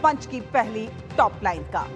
मंच की पहली टॉप लाइन का।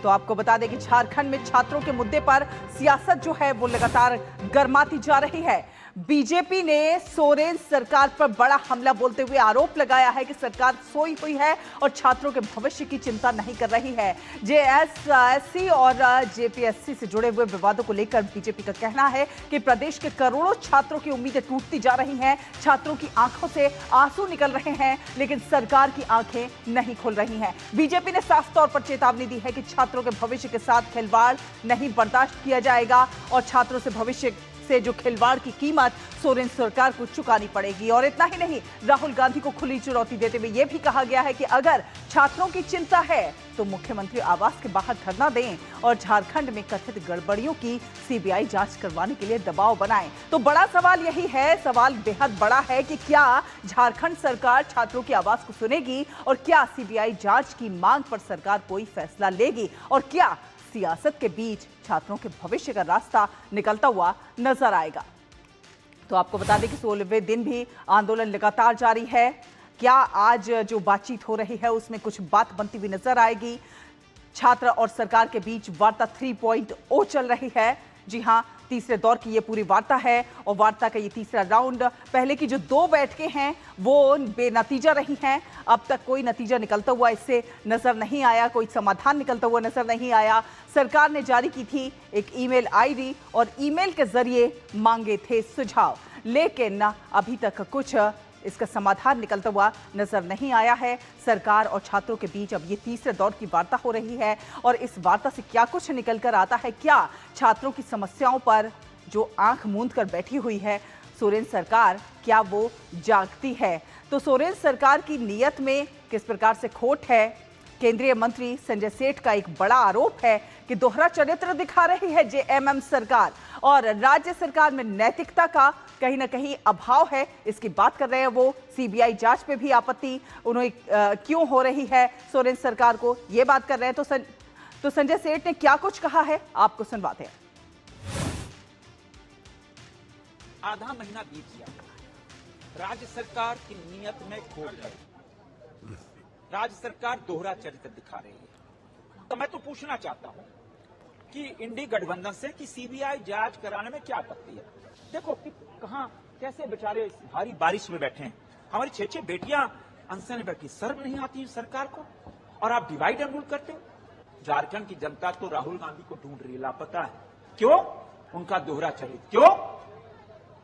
तो आपको बता दें कि झारखंड में छात्रों के मुद्दे पर सियासत जो है वो लगातार गर्माती जा रही है। बीजेपी ने सोरेन सरकार पर बड़ा हमला बोलते हुए आरोप लगाया है कि सरकार सोई हुई है और छात्रों के भविष्य की चिंता नहीं कर रही है। जेएसएससी और जेपीएससी से जुड़े हुए विवादों को लेकर बीजेपी का कहना है कि प्रदेश के करोड़ों छात्रों की उम्मीदें टूटती जा रही हैं। छात्रों की आंखों से आंसू निकल रहे हैं, लेकिन सरकार की आंखें नहीं खुल रही हैं। बीजेपी ने साफ तौर पर चेतावनी दी है कि छात्रों के भविष्य के साथ खिलवाड़ नहीं बर्दाश्त किया जाएगा और छात्रों से भविष्य से जो खिलवाड़ की कीमत सोरेन सरकार को चुकानी पड़ेगी। और इतना ही नहीं, राहुल गांधी को खुली चुनौती देते हुए यह भी कहा गया है कि अगर छात्रों की चिंता है तो मुख्यमंत्री आवास के बाहर धरना दें और झारखंड में कथित गड़बड़ियों की सीबीआई जांच करवाने के लिए दबाव बनाएं। तो बड़ा सवाल यही है, सवाल बेहद बड़ा है कि क्या झारखंड सरकार छात्रों की आवाज को सुनेगी और क्या सीबीआई जांच की मांग पर सरकार कोई फैसला लेगी और क्या सियासत के बीच छात्रों के भविष्य का रास्ता निकलता हुआ नजर आएगा। तो आपको बता दें कि 16वें दिन भी आंदोलन लगातार जारी है। क्या आज जो बातचीत हो रही है उसमें कुछ बात बनती हुई नजर आएगी? छात्र और सरकार के बीच वार्ता 3.0 चल रही है। जी हां, तीसरे दौर की ये पूरी वार्ता है और वार्ता का ये तीसरा राउंड, पहले की जो 2 बैठकें हैं वो बेनतीजा रही हैं। अब तक कोई नतीजा निकलता हुआ इससे नजर नहीं आया, कोई समाधान निकलता हुआ नजर नहीं आया। सरकार ने जारी की थी एक ईमेल आईडी और ईमेल के जरिए मांगे थे सुझाव, लेकिन अभी तक कुछ इसका समाधान निकलता हुआ नजर नहीं आया है। सरकार और छात्रों के बीच अब ये तीसरे दौर की वार्ता हो रही है और इस वार्ता से क्या कुछ निकल कर आता है, क्या छात्रों की समस्याओं पर जो आंख मूंद कर बैठी हुई है सोरेन सरकार, क्या वो जागती है? तो सोरेन सरकार की नीयत में किस प्रकार से खोट है? केंद्रीय मंत्री संजय सेठ का एक बड़ा आरोप है कि दोहरा चरित्र दिखा रही है जेएमएम सरकार और राज्य सरकार में नैतिकता का कहीं ना कहीं अभाव है। इसकी बात कर रहे हैं वो। सीबीआई जांच पे भी आपत्ति उन्हें क्यों हो रही है सोरेन सरकार को, ये बात कर रहे हैं। तो संजय सेठ ने क्या कुछ कहा है, आपको सुनवाते हैं। आधा महीना बीत गया, राज्य सरकार की नीयत में खोट है। राज्य सरकार दोहरा चरित्र दिखा रही है। तो मैं तो पूछना चाहता हूं कि इंडी गठबंधन से कि सीबीआई जांच कराने में क्या आपत्ति है? देखो कि कहां कैसे बेचारे भारी बारिश में बैठे हैं। हमारी 6 बेटियां अनशन में बैठी, शर्म नहीं आती सरकार को? और आप डिवाइड एंड रूल करते हो। झारखंड की जनता तो राहुल गांधी को ढूंढ रही है, लापता है। क्यों? उनका दोहरा चरित्र। क्यों?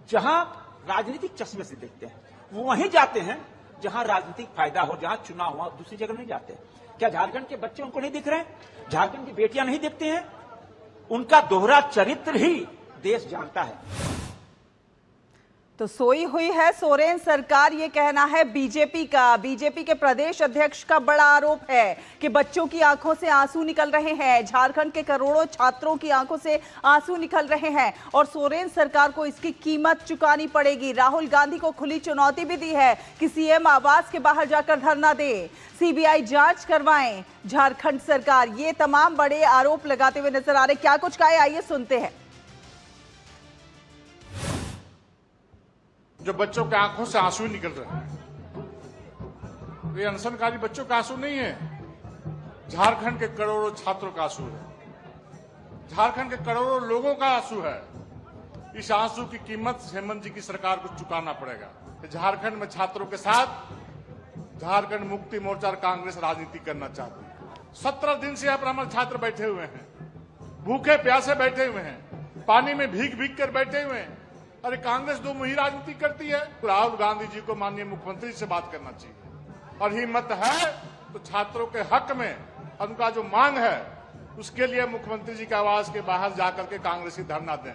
जहां राजनीतिक चश्मे से देखते हैं वो वहीं जाते हैं जहां राजनीतिक फायदा हो, जहां चुनाव हुआ, दूसरी जगह नहीं जाते। क्या झारखंड के बच्चे उनको नहीं दिख रहे हैं? झारखंड की बेटियां नहीं दिखती हैं? उनका दोहरा चरित्र ही देश जानता है। तो सोई हुई है सोरेन सरकार, ये कहना है बीजेपी का। बीजेपी के प्रदेश अध्यक्ष का बड़ा आरोप है कि बच्चों की आंखों से आंसू निकल रहे हैं, झारखंड के करोड़ों छात्रों की आंखों से आंसू निकल रहे हैं और सोरेन सरकार को इसकी कीमत चुकानी पड़ेगी। राहुल गांधी को खुली चुनौती भी दी है कि सीएम आवास के बाहर जाकर धरना दे, सीबीआई जांच करवाएं झारखंड सरकार। ये तमाम बड़े आरोप लगाते हुए नजर आ रहे। क्या कुछ कहा है, आइए सुनते हैं। जो बच्चों के आंखों से आंसू निकल रहे हैं, ये अनशनकारी बच्चों का आंसू नहीं है, झारखंड के करोड़ों छात्रों का आंसू है, झारखंड के करोड़ों लोगों का आंसू है। इस आंसू की कीमत हेमंत जी की सरकार को चुकाना पड़ेगा। झारखंड में छात्रों के साथ झारखंड मुक्ति मोर्चा और कांग्रेस राजनीति करना चाहती है। 17 दिन से यहाँ पर हमारे छात्र बैठे हुए हैं, भूखे प्यासे बैठे हुए हैं, पानी में भीग भीग कर बैठे हुए हैं। अरे कांग्रेस दो मुही राजनीति करती है। राहुल गांधी जी को माननीय मुख्यमंत्री से बात करना चाहिए और हिम्मत है तो छात्रों के हक में उनका जो मांग है उसके लिए मुख्यमंत्री जी के आवास के बाहर जाकर के कांग्रेस की धरना दें।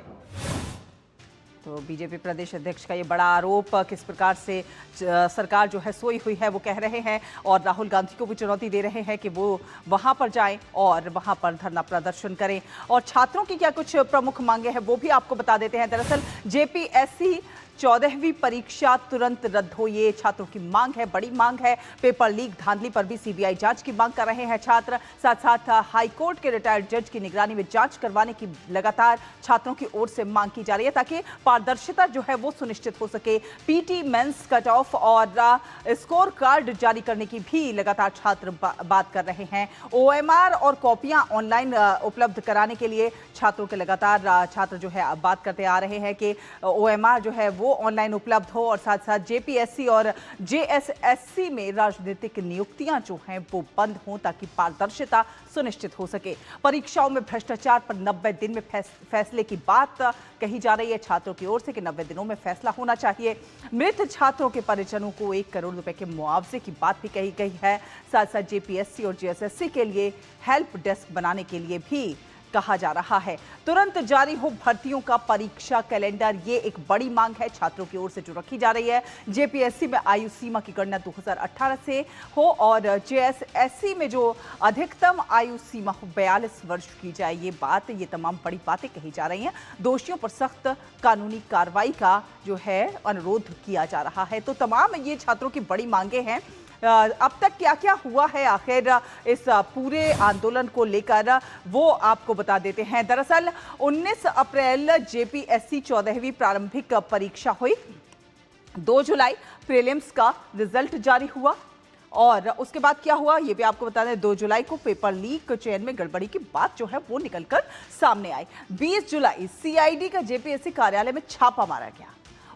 तो बीजेपी प्रदेश अध्यक्ष का ये बड़ा आरोप, किस प्रकार से सरकार जो है सोई हुई है वो कह रहे हैं और राहुल गांधी को भी चुनौती दे रहे हैं कि वो वहां पर जाएं और वहां पर धरना प्रदर्शन करें। और छात्रों की क्या कुछ प्रमुख मांगे हैं वो भी आपको बता देते हैं। दरअसल जेपीएससी 14वीं परीक्षा तुरंत रद्द हो, ये छात्रों की मांग है, बड़ी मांग है। पेपर लीक धांधली पर भी सीबीआई जांच की मांग कर रहे हैं छात्र। साथ साथ हाईकोर्ट के रिटायर्ड जज की निगरानी में जांच करवाने की लगातार छात्रों की ओर से मांग की जा रही है, ताकि पारदर्शिता जो है वो सुनिश्चित हो सके। पीटी मेंस कट ऑफ और स्कोर कार्ड जारी करने की भी लगातार छात्र बात कर रहे हैं। ओएमआर और कॉपियां ऑनलाइन उपलब्ध कराने के लिए छात्रों के लगातार छात्र जो है बात करते आ रहे हैं कि ओएमआर जो है वो ऑनलाइन उपलब्ध हो, और साथ साथ जेपीएससी और जेएसएससी में राजनीतिक नियुक्तियां जो हैं वो बंद हों, ताकि पारदर्शिता सुनिश्चित हो सके। परीक्षाओं में भ्रष्टाचार पर 90 दिन में फैसले की बात कही जा रही है छात्रों की ओर से कि 90 दिनों में फैसला होना चाहिए। मृत छात्रों के परिजनों को 1 करोड़ रुपए के मुआवजे की बात भी कही गई है। साथ साथ जेपीएससी और जेएसएससी के लिए हेल्प डेस्क बनाने के लिए भी कहा जा रहा है। तुरंत जारी हो भर्तियों का परीक्षा कैलेंडर, ये एक बड़ी मांग है छात्रों की ओर से जो रखी जा रही है। जेपीएससी में आयु सीमा की गणना 2018 से हो, और जेएसएससी में जो अधिकतम आयु सीमा हो 42 वर्ष की जाए। ये तमाम बड़ी बातें कही जा रही हैं। दोषियों पर सख्त कानूनी कार्रवाई का जो है अनुरोध किया जा रहा है। तो तमाम ये छात्रों की बड़ी मांगे हैं। अब तक क्या क्या हुआ है आखिर इस पूरे आंदोलन को लेकर, वो आपको बता देते हैं। दरअसल 19 अप्रैल जेपीएससी 14वीं प्रारंभिक परीक्षा हुई। 2 जुलाई प्रीलिम्स का रिजल्ट जारी हुआ, और उसके बाद क्या हुआ ये भी आपको बता दें। 2 जुलाई को पेपर लीक चयन में गड़बड़ी की बात जो है वो निकलकर सामने आई। 20 जुलाई सीआईडी का जेपीएससी कार्यालय में छापा मारा गया,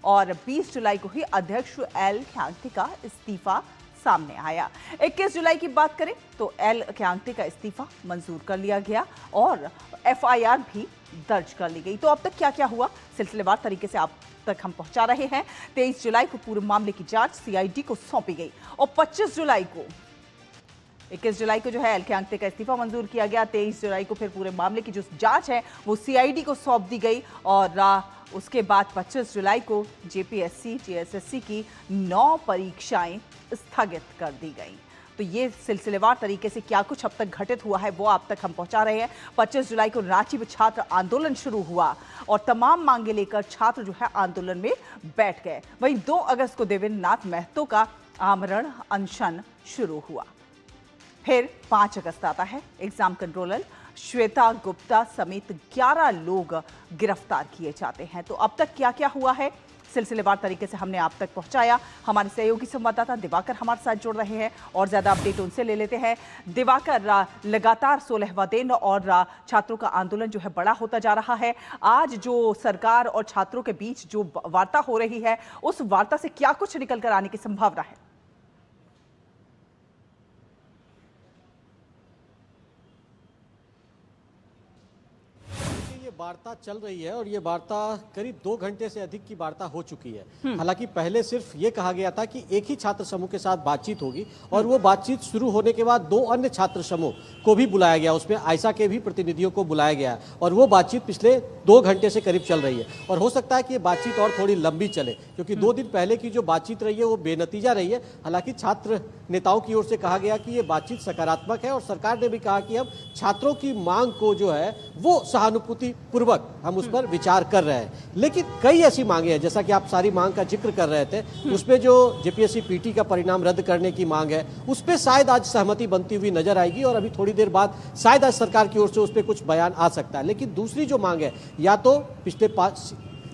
और 20 जुलाई को ही अध्यक्ष एल ख्यांग्ते का इस्तीफा सामने आया। 21 जुलाई की बात करें तो एल ख्यांग्ते का इस्तीफा मंजूर कर लिया गया, और एफआईआर भी दर्ज कर ली गई। तो अब तक क्या क्या हुआ सिलसिलेवार तरीके से आप तक हम पहुंचा रहे हैं। 23 जुलाई को पूरे मामले की जांच सीआईडी को सौंपी गई, और 21 जुलाई को जो है एल ख्यांग्ते का इस्तीफा मंजूर किया गया। 23 जुलाई को फिर पूरे मामले की जो जांच है वो सीआईडी को सौंप दी गई, और उसके बाद 25 जुलाई को जेपीएससी जेएसएससी की 9 परीक्षाएं स्थगित कर दी गई। तो ये सिलसिलेवार तरीके से क्या कुछ अब तक घटित हुआ है वो आप तक हम पहुंचा रहे हैं। 25 जुलाई को रांची में छात्र आंदोलन शुरू हुआ, और तमाम मांगे लेकर छात्र जो है आंदोलन में बैठ गए। वहीं 2 अगस्त को देवेंद्र नाथ महतो का आमरण अनशन शुरू हुआ। फिर 5 अगस्त आता है। एग्जाम कंट्रोलर श्वेता गुप्ता समेत 11 लोग गिरफ्तार किए जाते हैं। तो अब तक क्या क्या हुआ है सिलसिलेवार तरीके से हमने आप तक पहुंचाया। हमारे सहयोगी संवाददाता दिवाकर हमारे साथ जुड़ रहे हैं, और ज्यादा अपडेट उनसे ले लेते हैं। दिवाकर, लगातार 16वां दिन और छात्रों का आंदोलन जो है बड़ा होता जा रहा है। आज जो सरकार और छात्रों के बीच जो वार्ता हो रही है, उस वार्ता से क्या कुछ निकल कर आने की संभावना है? वार्ता चल रही है, और ये वार्ता करीब 2 घंटे से अधिक की वार्ता हो चुकी है। हालांकि पहले सिर्फ ये कहा गया था कि एक ही छात्र समूह के साथ बातचीत होगी, और वो बातचीत शुरू होने के बाद 2 अन्य छात्र समूह को भी बुलाया गया, उसमें आयशा के भी प्रतिनिधियों को बुलाया गया, और वो बातचीत पिछले 2 घंटे से करीब चल रही है। और हो सकता है कि ये बातचीत और थोड़ी लंबी चले, क्योंकि 2 दिन पहले की जो बातचीत रही है वो बेनतीजा रही है। हालांकि छात्र नेताओं की ओर से कहा गया कि ये बातचीत सकारात्मक है, और सरकार ने भी कहा कि हम छात्रों की मांग को जो है वो सहानुभूति पूर्वक हम उस पर विचार कर रहे हैं। लेकिन कई ऐसी मांगे हैं, जैसा कि आप सारी मांग का जिक्र कर रहे थे, उसमें जो जेपीएससी पीटी का परिणाम रद्द करने की मांग है, उस पर शायद आज सहमति बनती हुई नजर आएगी, और अभी थोड़ी देर बाद शायद आज सरकार की ओर से उस पर कुछ बयान आ सकता है। लेकिन दूसरी जो मांग है, या तो पिछले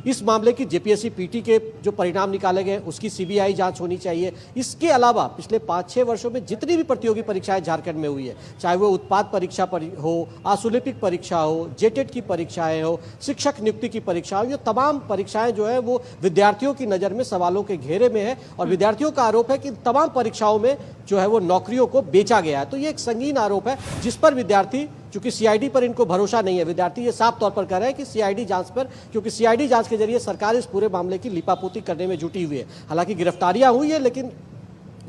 इस मामले की जेपीएससी पीटी के जो परिणाम निकाले गए उसकी सीबीआई जांच होनी चाहिए। इसके अलावा पिछले 5-6 वर्षों में जितनी भी प्रतियोगी परीक्षाएं झारखंड में हुई है, चाहे वो उत्पाद परीक्षा हो, आशुलिपिक परीक्षा हो, जेटेट की परीक्षाएं हो, शिक्षक नियुक्ति की परीक्षा हो, ये तमाम परीक्षाएं जो है वो विद्यार्थियों की नज़र में सवालों के घेरे में है, और विद्यार्थियों का आरोप है कि तमाम परीक्षाओं में जो है वो नौकरियों को बेचा गया है। तो ये एक संगीन आरोप है, जिस पर विद्यार्थी, क्योंकि सीआईडी पर इनको भरोसा नहीं है, विद्यार्थी ये साफ तौर पर कह रहे हैं कि सीआईडी जांच पर, क्योंकि सीआईडी जांच के जरिए सरकार इस पूरे मामले की लिपापोती करने में जुटी हुई है। हालांकि गिरफ्तारियां हुई है, लेकिन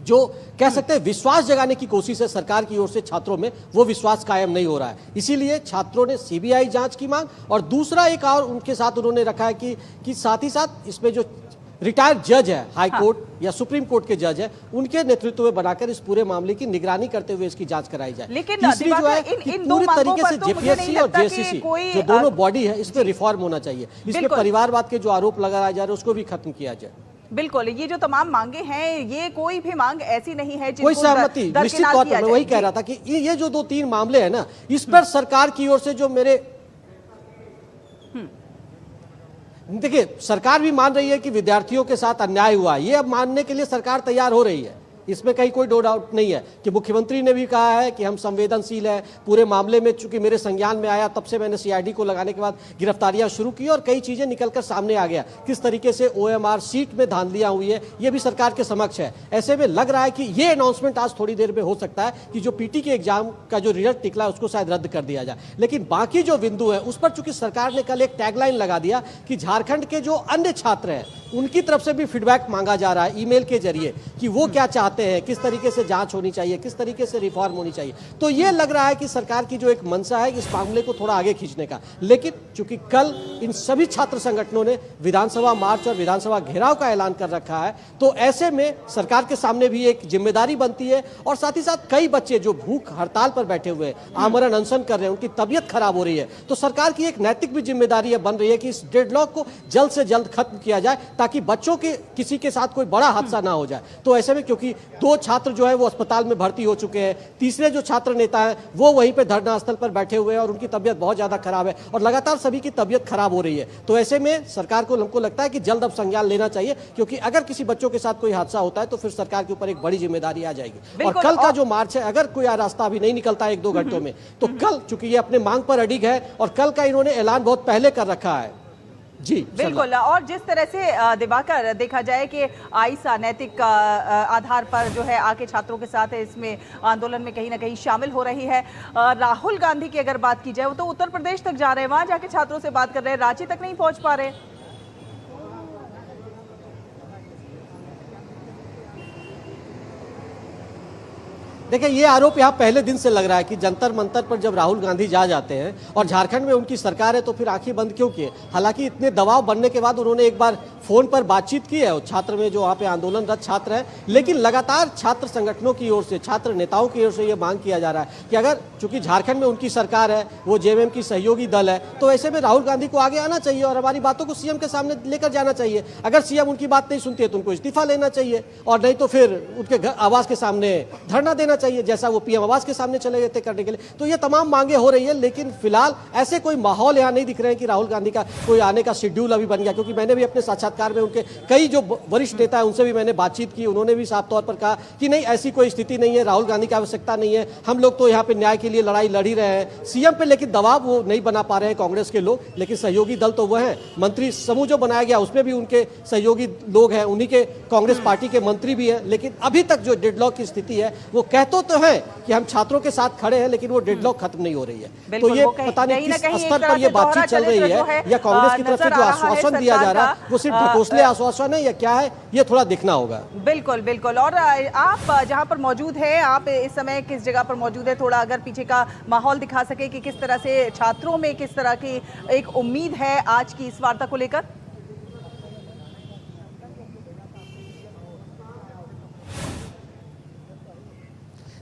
जो कह सकते हैं विश्वास जगाने की कोशिश है सरकार की ओर से छात्रों में, वो विश्वास कायम नहीं हो रहा है। इसीलिए छात्रों ने सीबीआई जांच की मांग, और दूसरा एक और उनके साथ उन्होंने रखा है कि साथ ही साथ इसमें जो रिटायर्ड जज है, हाई कोर्ट या सुप्रीम कोर्ट के जज है, उनके नेतृत्व में बनाकर इस पूरे मामले की निगरानी करते हुए इसकी जांच कराई जाए। लेकिन तीसरी जो है इन कि दो पूरी मांगों तरीके पर से तो मुझे जेपीएससी नहीं और लगता कि जेएससीसी कोई जो दोनों बॉडी है, इसमें रिफॉर्म होना चाहिए। इसमें बिल्कुल। परिवारवाद के जो आरोप लगाए जा रहे हैं उसको भी खत्म किया जाए। बिल्कुल, ये जो तमाम मांगे हैं, ये कोई भी मांग ऐसी नहीं है कोई सहमति निश्चित तौर पर, मैं वही कह रहा था कि ये जो 2-3 मामले हैं ना, इस पर सरकार की ओर से जो मेरे देखिए, सरकार भी मान रही है कि विद्यार्थियों के साथ अन्याय हुआ, ये अब मानने के लिए सरकार तैयार हो रही है, इसमें कहीं कोई दो डाउट नहीं है कि मुख्यमंत्री ने भी कहा है कि हम संवेदनशील हैं पूरे मामले में। चूंकि मेरे संज्ञान में आया तब से मैंने सीआईडी को लगाने के बाद गिरफ्तारियां शुरू की और कई चीजें निकलकर सामने आ गया, किस तरीके से ओएमआर सीट में धांधलियां हुई है, ये भी सरकार के समक्ष है। ऐसे में लग रहा है कि ये अनाउंसमेंट आज थोड़ी देर में हो सकता है कि जो पीटी के एग्जाम का जो रिजल्ट निकला उसको शायद रद्द कर दिया जाए। लेकिन बाकी जो बिंदु है उस पर चूंकि सरकार ने कल एक टैगलाइन लगा दिया कि झारखंड के जो अन्य छात्र हैं उनकी तरफ से भी फीडबैक मांगा जा रहा है ईमेल के जरिए कि वो क्या चाहते हैं, किस तरीके से जांच होनी चाहिए, किस तरीके से रिफॉर्म होनी चाहिए। तो ये लग रहा है कि सरकार की जो एक मंशा है इस मामले को थोड़ा आगे खींचने का। लेकिन चूंकि कल इन सभी छात्र संगठनों ने विधानसभा मार्च और विधानसभा घेराव का ऐलान कर रखा है, तो ऐसे में सरकार के सामने भी एक जिम्मेदारी बनती है। और साथ ही साथ कई बच्चे जो भूख हड़ताल पर बैठे हुए हैं, आमरण अनशन कर रहे हैं, उनकी तबीयत खराब हो रही है, तो सरकार की एक नैतिक भी जिम्मेदारी बन रही है कि इस डेडलॉक को जल्द से जल्द खत्म किया जाए ताकि बच्चों के किसी के साथ कोई बड़ा हादसा ना हो जाए। तो ऐसे में क्योंकि 2 छात्र जो है वो अस्पताल में भर्ती हो चुके हैं, तीसरे जो छात्र नेता हैं वो वहीं पे धरना स्थल पर बैठे हुए हैं और उनकी तबीयत बहुत ज्यादा खराब है और लगातार सभी की तबीयत खराब हो रही है। तो ऐसे में सरकार को हमको लगता है कि जल्द अब संज्ञान लेना चाहिए, क्योंकि अगर किसी बच्चों के साथ कोई हादसा होता है तो फिर सरकार के ऊपर एक बड़ी जिम्मेदारी आ जाएगी। और कल का जो मार्च है, अगर कोई रास्ता अभी नहीं निकलता है 1-2 घंटों में, तो कल चूंकि ये अपने मांग पर अडिग है और कल का इन्होंने ऐलान बहुत पहले कर रखा है। जी बिल्कुल। और जिस तरह से दिवाकर देखा जाए कि आईसा नैतिक आधार पर जो है आके छात्रों के साथ इसमें आंदोलन में कहीं ना कहीं शामिल हो रही है। राहुल गांधी की अगर बात की जाए, वो तो उत्तर प्रदेश तक जा रहे हैं, वहां जाके छात्रों से बात कर रहे हैं, रांची तक नहीं पहुंच पा रहे। देखिए, ये आरोप यहाँ पहले दिन से लग रहा है कि जंतर मंतर पर जब राहुल गांधी जाते हैं और झारखंड में उनकी सरकार है तो फिर आंखें बंद क्यों किए। हालांकि इतने दबाव बनने के बाद उन्होंने एक बार फोन पर बातचीत की है छात्र में जो वहाँ पे आंदोलनरत छात्र हैं, लेकिन लगातार छात्र संगठनों की ओर से, छात्र नेताओं की ओर से ये मांग किया जा रहा है कि अगर चूंकि झारखंड में उनकी सरकार है, वो जेएमएम की सहयोगी दल है, तो ऐसे में राहुल गांधी को आगे आना चाहिए और हमारी बातों को सीएम के सामने लेकर जाना चाहिए। अगर सीएम उनकी बात नहीं सुनती है तो उनको इस्तीफा लेना चाहिए और नहीं तो फिर उनके आवास के सामने धरना देना चाहिए, जैसा वो पीएम आवास के सामने चले गए थे करने के लिए। तो ये तमाम मांगे हो रही है, लेकिन फिलहाल ऐसे कोई माहौल यहाँ नहीं दिख रहे हैं कि राहुल गांधी का कोई आने का शेड्यूल अभी बन गया। क्योंकि मैंने भी अपने साक्षात्कार में उनके कई जो वरिष्ठ नेता है उनसे भी मैंने बातचीत की, उन्होंने भी साफ तौर पर कहा कि नहीं, ऐसी कोई स्थिति नहीं है, राहुल गांधी की आवश्यकता नहीं है, हम लोग तो यहाँ पे न्याय के लिए लड़ाई लड़ ही रहे हैं। सीएम पे लेकिन दबाव वो नहीं बना पा रहे हैं कांग्रेस के लोग, लेकिन सहयोगी दल तो वह है, मंत्री समूह जो बनाया गया उसमें भी उनके सहयोगी लोग हैं, उन्हीं के कांग्रेस पार्टी के मंत्री भी हैं। लेकिन अभी तक जो डेडलॉक की स्थिति है वो कहते तो है कि हम छात्रों के साथ खड़े हैं, लेकिन वो डेडलॉक खत्म नहीं हो रही है। तो ये पता नहीं किस स्तर पर ये बातचीत चल रही है, या कांग्रेस की तरफ से जो आश्वासन दिया जा रहा है वो सिर्फ ढकोसले आश्वासन है या क्या है, ये थोड़ा देखना होगा। बिल्कुल बिल्कुल। और आप जहां पर मौजूद हैं, आप इस समय किस जगह पर मौजूद है, थोड़ा अगर पीछे का माहौल दिखा सके कि किस तरह से छात्रों में किस तरह की एक उम्मीद है आज की इस वार्ता को लेकर।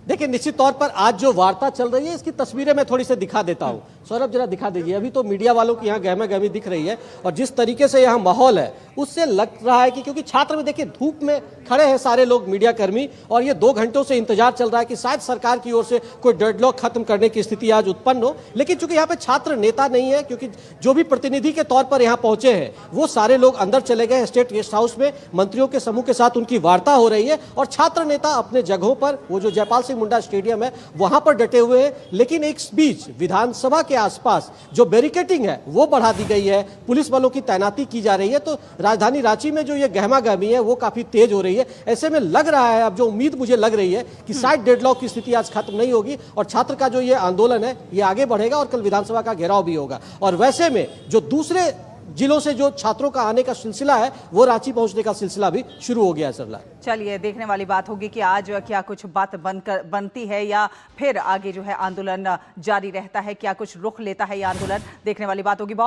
देखिए, निश्चित तौर पर आज जो वार्ता चल रही है इसकी तस्वीरें मैं थोड़ी सी दिखा देता हूं। सौरभ जरा दिखा दीजिए। अभी तो मीडिया वालों की यहाँ गहमा गहमी दिख रही है और जिस तरीके से यहाँ माहौल है उससे लग रहा है कि क्योंकि छात्र में देखिए धूप में खड़े हैं सारे लोग, मीडिया कर्मी, और ये 2 घंटों से इंतजार चल रहा है कि शायद सरकार की ओर से कोई डेडलॉक खत्म करने की स्थिति आज उत्पन्न हो। लेकिन चूंकि यहाँ पे छात्र नेता नहीं है, क्योंकि जो भी प्रतिनिधि के तौर पर यहाँ पहुंचे हैं वो सारे लोग अंदर चले गए स्टेट गेस्ट हाउस में, मंत्रियों के समूह के साथ उनकी वार्ता हो रही है और छात्र नेता अपने जगहों पर, वो जो जयपाल सिंह मुंडा स्टेडियम है वहां पर डटे हुए हैं। लेकिन एक बीच विधानसभा के आसपास जो बैरिकेटिंग है वो बढ़ा दी गई है, पुलिस बलों की तैनाती की जा रही है। तो राजधानी रांची में जो ये गहमा गहमी है वो काफी तेज हो रही है। ऐसे में लग रहा है, अब जो उम्मीद मुझे लग रही है कि शायद डेडलॉक की स्थिति आज खत्म नहीं होगी और छात्र का जो ये आंदोलन है ये आगे बढ़ेगा और कल विधानसभा का घेराव भी होगा। और वैसे में जो दूसरे जिलों से जो छात्रों का आने का सिलसिला है वो रांची पहुंचने का सिलसिला भी शुरू हो गया है। सरला, चलिए देखने वाली बात होगी कि आज क्या कुछ बात बनती है या फिर आगे जो है आंदोलन जारी रहता है, क्या कुछ रुख लेता है ये आंदोलन, देखने वाली बात होगी। बहुत